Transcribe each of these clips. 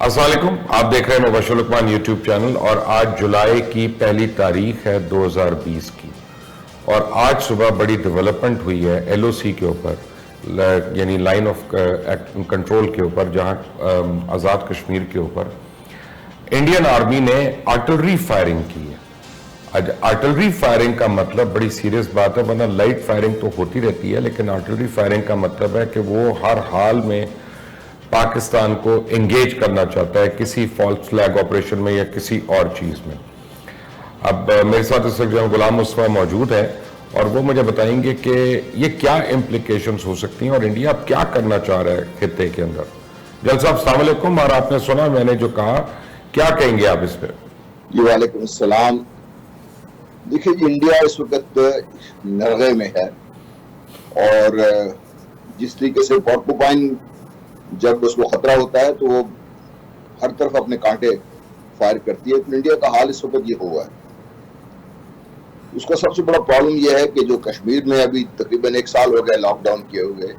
अस्सलाम वालेकुम, आप देख रहे हैं मुबश्शिर लुकमान यूट्यूब चैनल और आज जुलाई की पहली तारीख है 2020 की। और आज सुबह बड़ी डेवलपमेंट हुई है एलओसी के ऊपर, यानी लाइन ऑफ कंट्रोल के ऊपर, जहां आज़ाद कश्मीर के ऊपर इंडियन आर्मी ने आर्टिलरी फायरिंग की है। आर्टिलरी फायरिंग का मतलब बड़ी सीरियस बात है, वरना लाइट फायरिंग तो होती रहती है, लेकिन आर्टिलरी फायरिंग का मतलब है कि वो हर हाल में पाकिस्तान को एंगेज करना चाहता है किसी फॉल्स फ्लैग ऑपरेशन में या किसी और चीज में। अब मेरे साथ इस वक्त गुलाम मुस्तफा मौजूद है और वो मुझे बताएंगे कि ये क्या इम्प्लीकेशंस हो सकती हैं और इंडिया अब क्या करना चाह रहा है खित्ते के अंदर। जल साहब अस्सलाम वालेकुम, और आपने सुना मैंने जो कहा, क्या कहेंगे आप इस पर? जी वालेकुम सलाम। देखिए, इंडिया इस वक्त नरगे में है और जिस तरीके से पोर्कुपाइन जब उसको खतरा होता है तो वो हर तरफ अपने कांटे फायर करती है, तो इंडिया का हाल इस वक्त ये हुआ है। उसका सबसे बड़ा प्रॉब्लम यह है कि जो कश्मीर में अभी तकरीबन 1 साल हो गया लॉकडाउन किए हुए,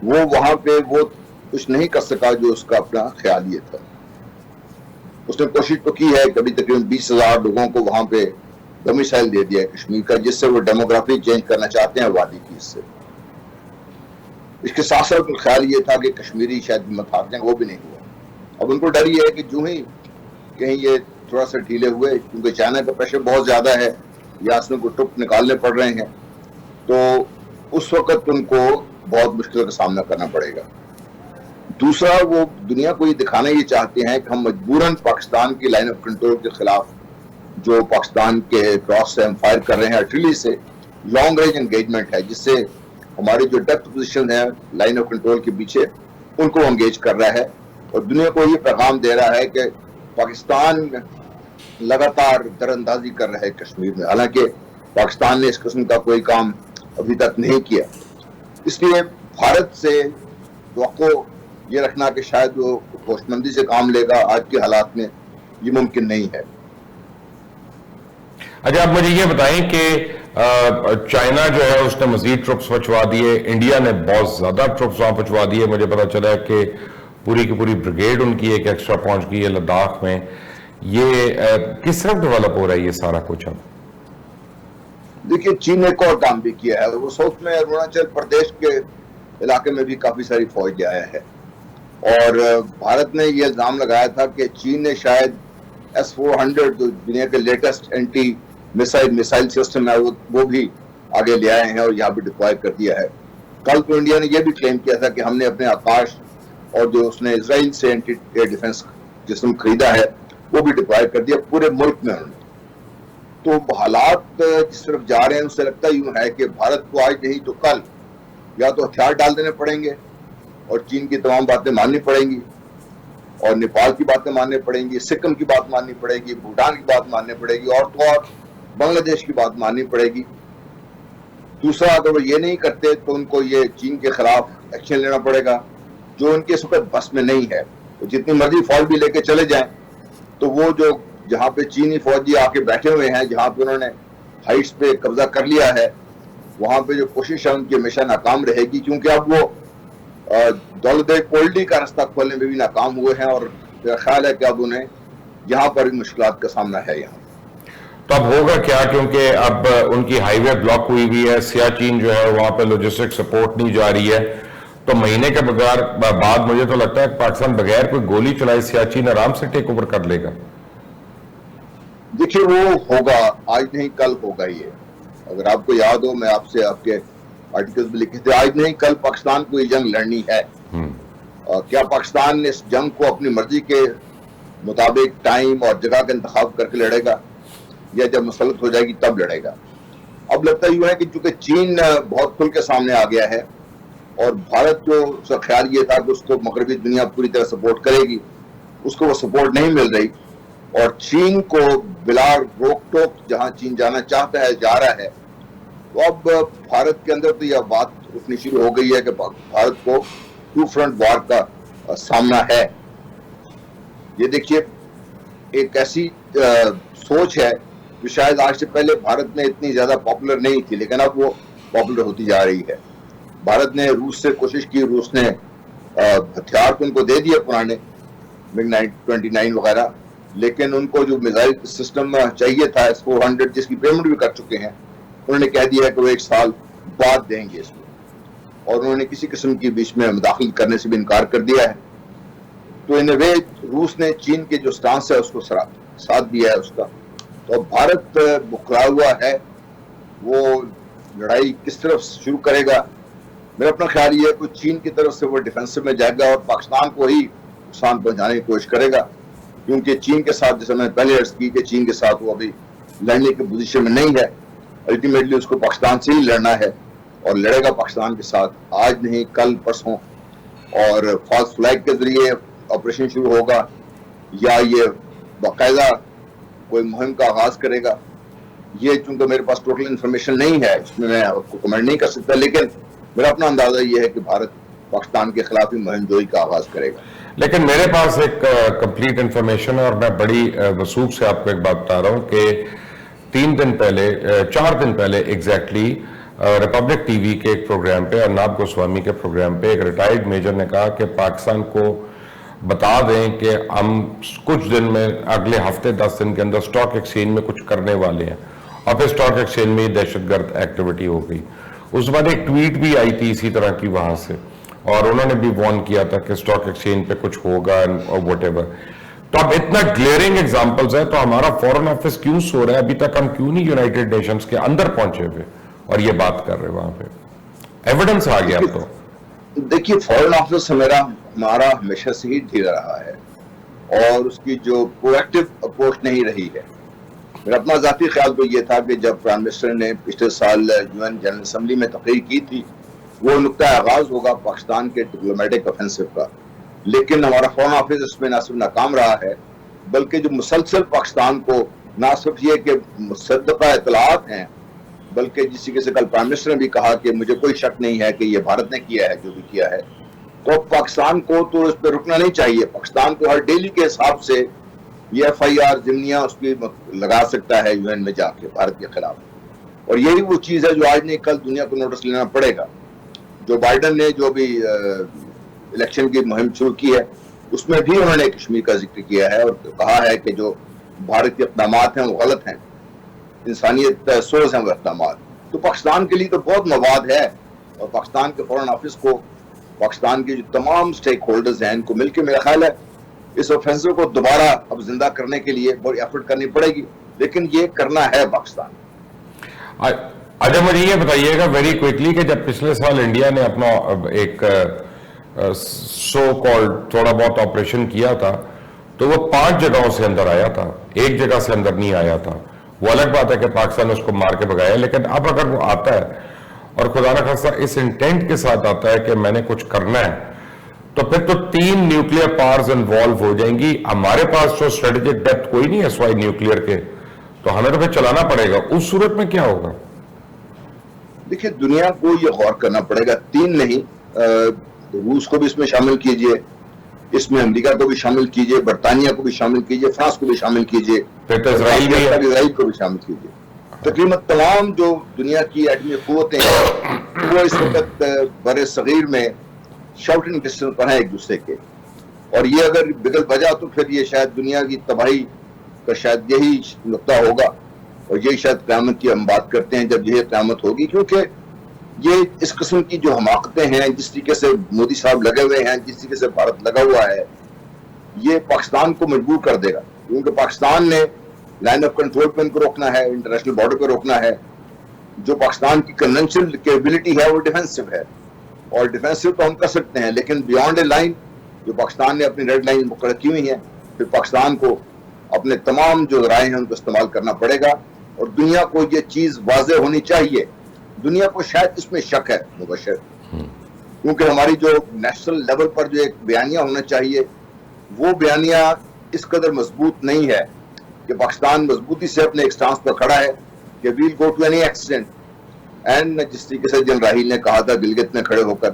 वो वहां पे वो कुछ नहीं कर सका जो उसका अपना ख्याल ये था। उसने कोशिश तो की है, कभी तकरीबन 20,000 लोगों को वहां पे डोमिसाइल दे दिया है कश्मीर का, जिससे वो डेमोग्राफी चेंज करना चाहते हैं वादी की। इसके साथ साथ उनका ख्याल ये था कि कश्मीरी शायद हिम्मत हार जाएंगे, वो भी नहीं हुआ। अब उनको डर ये है कि जो ही कहीं ये थोड़ा सा ढीले हुए, क्योंकि चाइना का प्रेशर बहुत ज्यादा है, या को ट्रुप निकालने पड़ रहे हैं, तो उस वक्त उनको बहुत मुश्किल का सामना करना पड़ेगा। दूसरा, वो दुनिया को ये दिखाना ये चाहते हैं कि हम मजबूरन पाकिस्तान की लाइन ऑफ कंट्रोल के खिलाफ, जो पाकिस्तान के क्रॉस से हम फायर कर रहे हैं आर्टिलरी से, लॉन्ग रेंज एंगेजमेंट है, जिससे हमारी जो डेप्थ पोजीशन है लाइन ऑफ कंट्रोल के पीछे, उनको एंगेज कर रहा है और दुनिया को ये पैगाम दे रहा है कि पाकिस्तान लगातार दरअंदाजी कर रहा है कश्मीर में। हालांकि पाकिस्तान ने इस किस्म का कोई काम अभी तक नहीं किया, इसलिए भारत से तवक्को ये रखना कि शायद वो होशमंदी से काम लेगा आज के हालात में, ये मुमकिन नहीं है। अच्छा, आप मुझे ये बताएं कि चाइना जो है उसने मजीद ट्रुप्स पहुंचवा दिए, इंडिया ने बहुत ज्यादा ट्रुप्स वहां पहुंचवा दिए। मुझे पता चला है कि पूरी की पूरी ब्रिगेड उनकी एक एक्स्ट्रा पहुंच गई है लद्दाख में। ये किस तरह डेवलप हो रहा है ये सारा कुछ? अब देखिए, चीन ने एक और काम भी किया है, वो साउथ में अरुणाचल प्रदेश के इलाके में भी काफी सारी फौज ले आया है और भारत ने ये इल्जाम लगाया था कि चीन ने शायद S-400 जो दुनिया के लेटेस्ट एंटी मिसाइल सिस्टम है वो भी आगे ले आए हैं और यहाँ भी डिप्लॉय कर दिया है। कल तो इंडिया ने यह भी क्लेम किया था कि हमने अपने आकाश और जो उसने इजराइल से एंटी एयर डिफेंस सिस्टम खरीदा है वो भी डिप्लॉय कर दिया पूरे मुल्क में उन्होंने। तो हालात जिस तरफ जा रहे हैं उससे लगता यूं है कि भारत को आज नहीं तो कल या तो हथियार डाल देने पड़ेंगे और चीन की तमाम बातें माननी पड़ेंगी और नेपाल की बातें माननी पड़ेंगी, सिक्किम की बात माननी पड़ेगी, भूटान की बात माननी पड़ेगी और तो और बांग्लादेश की बात माननी पड़ेगी। दूसरा, अगर वो ये नहीं करते तो उनको ये चीन के खिलाफ एक्शन लेना पड़ेगा, जो उनके इस वक्त बस में नहीं है। तो जितनी मर्जी फौज भी लेके चले जाएं, तो वो जो जहाँ पे चीनी फौजी आके बैठे हुए हैं, जहाँ पे उन्होंने हाइट्स पे कब्जा कर लिया है, वहां पे जो कोशिश है उनकी हमेशा नाकाम रहेगी, क्योंकि अब वो दौलत पोल्ट्री का रास्ता खोलने में भी नाकाम हुए हैं और मेरा ख्याल है कि अब उन्हें यहाँ पर भी मुश्किलात का सामना है। यहाँ तो अब होगा क्या, क्योंकि अब उनकी हाईवे ब्लॉक हुई है, सियाचिन जो है वहां पे लॉजिस्टिक सपोर्ट नहीं जा रही है, तो महीने के बगैर बाद मुझे तो लगता है पाकिस्तान बगैर कोई गोली चलाए सियाचिन आराम से टेक ओवर कर लेगा। देखिए, वो होगा, आज नहीं कल होगा ये। अगर आपको याद हो, मैं आपसे आपके आर्टिकल्स भी लिखे थे, आज नहीं कल पाकिस्तान को ये जंग लड़नी है। क्या पाकिस्तान इस जंग को अपनी मर्जी के मुताबिक टाइम और जगह का इंतखाब करके लड़ेगा या जब मसलत हो जाएगी तब लड़ेगा? अब लगता यूं है कि चूंकि चीन बहुत खुल के सामने आ गया है और भारत जो उसका ख्याल ये था कि उसको मगरबी दुनिया पूरी तरह सपोर्ट करेगी, उसको वो सपोर्ट नहीं मिल रही और चीन को बिला रोक टोक जहां चीन जाना चाहता है जा रहा है, तो अब भारत के अंदर तो यह बात उठनी शुरू हो गई है कि भारत को टू फ्रंट वॉर का सामना है। ये देखिए, एक ऐसी सोच है जो शायद आज से पहले भारत में इतनी ज्यादा पॉपुलर नहीं थी, लेकिन अब वो पॉपुलर होती जा रही है। भारत ने रूस से कोशिश की, रूस ने हथियार तो उनको दे दिए पुराने, MiG-29 वगैरह, लेकिन उनको जो मिसाइल सिस्टम चाहिए था S-400 जिसकी पेमेंट भी कर चुके हैं, उन्होंने कह दिया कि वो 1 साल बाद देंगे इसमें, और उन्होंने किसी किस्म की बीच में मुदाखिल करने से भी इनकार कर दिया है। तो इन वे रूस ने चीन के जो स्टांस है उसको साथ दिया है उसका। तो भारत बुखला हुआ है, वो लड़ाई किस तरफ शुरू करेगा? मेरा अपना ख्याल ये है कि चीन की तरफ से वो डिफेंसिव में जाएगा और पाकिस्तान को ही नुकसान पहुंचाने की कोशिश करेगा, क्योंकि चीन के साथ, जैसे मैंने पहले अर्ज की, कि चीन के साथ वो अभी लड़ने की पोजीशन में नहीं है। अल्टीमेटली उसको पाकिस्तान से ही लड़ना है, और लड़ेगा पाकिस्तान के साथ, आज नहीं कल परसों। और फॉल्स फ्लैग के जरिए ऑपरेशन शुरू होगा, या ये बाकायदा कोई मुहिम का आगाज करेगा, ये चूंकि मेरे पास टोटल इंफॉर्मेशन नहीं है, इसमें मैं आपको कमेंट नहीं कर सकता, लेकिन मेरा अपना अंदाजा ये है कि भारत पाकिस्तान के खिलाफ ही मुहिम जोई का आगाज करेगा। लेकिन मेरे पास एक कंप्लीट इंफॉर्मेशन है, और मैं बड़ी वसूख से आपको एक बात बता रहा हूं कि 4 दिन पहले एग्जैक्टली रिपब्लिक टीवी के एक प्रोग्राम पे, अर्नाब गोस्वामी के प्रोग्राम पे, एक रिटायर्ड मेजर ने कहा कि पाकिस्तान को बता दें कि हम कुछ दिन में, अगले हफ्ते 10 दिन के अंदर स्टॉक एक्सचेंज में कुछ करने वाले हैं, और फिर स्टॉक एक्सचेंज में दहशतगर्द एक्टिविटी हो गई। उस बाद एक ट्वीट भी आई थी इसी तरह की वहां से, और उन्होंने भी वार्न किया था कि स्टॉक एक्सचेंज पे कुछ होगा और व्हाटएवर। तो अब इतना ग्लेयरिंग एग्जांपल्स है, तो हमारा फॉरेन ऑफिस क्यों सो रहा है? अभी तक हम क्यों नहीं यूनाइटेड नेशंस के अंदर पहुंचे हुए और ये बात कर रहे वहां पे? एविडेंस आ गया अब तो। देखिए, फॉरेन ऑफिस हमारा हमेशा से ही ढीला रहा है, और उसकी जो प्रोएक्टिव अप्रोच नहीं रही है। मेरा अपना जाती ख्याल तो ये था कि जब प्राइम मिनिस्टर ने पिछले साल यूएन जनरल असेंबली में तकरीर की थी, वो नुक्ता आगाज होगा पाकिस्तान के डिप्लोमेटिक ऑफेंसिव का, लेकिन हमारा फॉरेन ऑफिस इसमें ना सिर्फ नाकाम रहा है, बल्कि जो मुसलसल पाकिस्तान को ना सिर्फ ये कि मुसद्दका इतलात हैं, बल्कि जिस तरीके से कल प्राइम मिनिस्टर ने भी कहा कि मुझे कोई शक नहीं है कि ये भारत ने किया है जो भी किया है, तो पाकिस्तान को तो इस पर रुकना नहीं चाहिए। पाकिस्तान को हर डेली के हिसाब से ये FIR जिम्निया उसकी लगा सकता है यूएन में जाके भारत के खिलाफ, और यही वो चीज है जो आज नहीं कल दुनिया को नोटिस लेना पड़ेगा। जो बाइडन ने जो भी इलेक्शन की मुहिम शुरू की है, उसमें भी उन्होंने कश्मीर का जिक्र किया है और कहा है कि जो भारत के इक़दाम हैं वो गलत हैं, इंसानियत सोच हैं वो इक़दाम। तो पाकिस्तान के लिए तो बहुत मवाद है, और पाकिस्तान के फॉरेन ऑफिस को, पाकिस्तान के जो तमाम स्टेक होल्डर्स हैं, इनको मिलकर मेरा ख्याल है इस ऑफेंसिव को दोबारा अब जिंदा करने के लिए बड़ी एफर्ट करनी पड़ेगी, लेकिन ये करना है पाकिस्तान। अच्छा, मुझे ये बताइएगा वेरी क्विकली कि जब पिछले साल इंडिया ने अपना एक सो कॉल्ड थोड़ा बहुत ऑपरेशन किया था, तो वो 5 जगहों से अंदर आया था, एक जगह से अंदर नहीं आया था। वो अलग बात है कि पाकिस्तान ने उसको मार के भगाया, लेकिन अब अगर वो आता है और खुदा न खास्ता इस इंटेंट के साथ आता है कि मैंने कुछ करना है, तो फिर तो 3 न्यूक्लियर पावर्स इन्वॉल्व हो जाएंगी। हमारे पास तो स्ट्रेटेजिक डेप्थ कोई नहीं है स्वाई न्यूक्लियर के, तो हमें तो फिर चलाना पड़ेगा। उस सूरत में क्या होगा? देखिए, दुनिया को ये गौर करना पड़ेगा, 3 नहीं, रूस को भी इसमें शामिल कीजिए, इसमें अमेरिका को भी शामिल कीजिए, बरतानिया को भी शामिल कीजिए, फ्रांस को भी शामिल कीजिए, इसराइल को भी शामिल कीजिए। तकरीबन तमाम जो दुनिया की एटमी कुव्वतें हैं वो इस वक्त बड़े सगीर में शाउटिंग डिस्टेंस पर है एक दूसरे के, और ये अगर बिगल बजा तो फिर ये शायद दुनिया की तबाही का शायद यही नुक्ता होगा, और यही शायद क़यामत की हम बात करते हैं जब यह क़यामत होगी। क्योंकि ये इस किस्म की जो हमाकतें हैं, जिस तरीके से मोदी साहब लगे हुए हैं, जिस तरीके से भारत लगा हुआ है, ये पाकिस्तान को मजबूर कर देगा। क्योंकि पाकिस्तान ने लाइन ऑफ कंट्रोल पर इनको रोकना है, इंटरनेशनल बॉर्डर पर रोकना है। जो पाकिस्तान की कन्वेंशनल कैपेबिलिटी है वो डिफेंसिव है, और डिफेंसिव तो हम कर सकते हैं, लेकिन बियॉन्ड ए लाइन जो पाकिस्तान ने अपनी रेड लाइन मुकर्रर की हुई है, फिर पाकिस्तान को अपने तमाम जो राय हैं उनको इस्तेमाल करना पड़ेगा। और दुनिया को ये चीज वाज़ेह होनी चाहिए, दुनिया को शायद इसमें शक है मुबशर, क्योंकि हमारी जो नेशनल लेवल पर जो एक बयानिया होना चाहिए, वो बयानिया इस कदर मजबूत नहीं है कि पाकिस्तान मजबूती से अपने एक स्टांस पर खड़ा है कि we'll go to any accident. And जिस तरीके से जनरल राहील ने कहा था गिलगित में खड़े होकर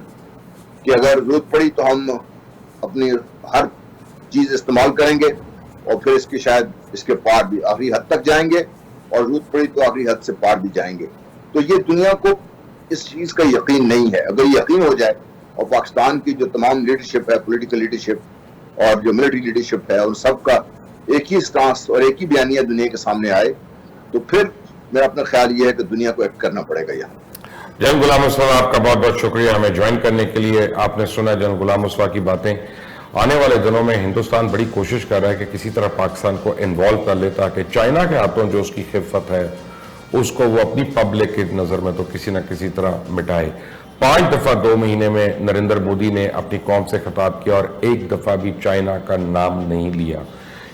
कि अगर जरूरत पड़ी तो हम अपनी हर चीज इस्तेमाल करेंगे, और फिर इसके शायद इसके पार भी आखिरी हद तक जाएंगे, और जरूरत पड़ी तो आखिरी हद से पार भी जाएंगे। तो ये दुनिया को इस चीज का यकीन नहीं है। अगर यकीन हो जाए और पाकिस्तान की जो तमाम लीडरशिप है, पॉलिटिकल लीडरशिप, और जो मिलिट्री लीडरशिप है उन सबका एक ही स्टांस और एक ही बयानिया दुनिया के सामने आए, तो फिर मेरा अपना ख्याल ये है कि दुनिया को एक्ट करना पड़ेगा यहाँ। जनरल गुलाम मुस्तफा, आपका बहुत बहुत शुक्रिया हमें ज्वाइन करने के लिए। आपने सुना जनरल गुलाम मुस्तफा की बातें। आने वाले दिनों में हिंदुस्तान बड़ी कोशिश कर रहा है कि किसी तरह पाकिस्तान को इन्वॉल्व कर ले, ताकि चाइना के हाथों जो उसकी खिफत है उसको वो अपनी पब्लिक की नज़र में तो किसी न किसी तरह मिटाए। 5 दफ़ा 2 महीने में नरेंद्र मोदी ने अपनी कौम से खिताब किया और एक दफ़ा भी चाइना का नाम नहीं लिया।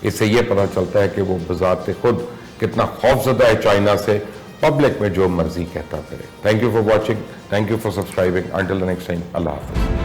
इससे यह पता चलता है कि वो बजाते खुद कितना खौफजदा है चाइना से, पब्लिक में जो मर्जी कहता फिरे। Thank you for watching, thank you for subscribing. Until the next time, Allah Hafiz.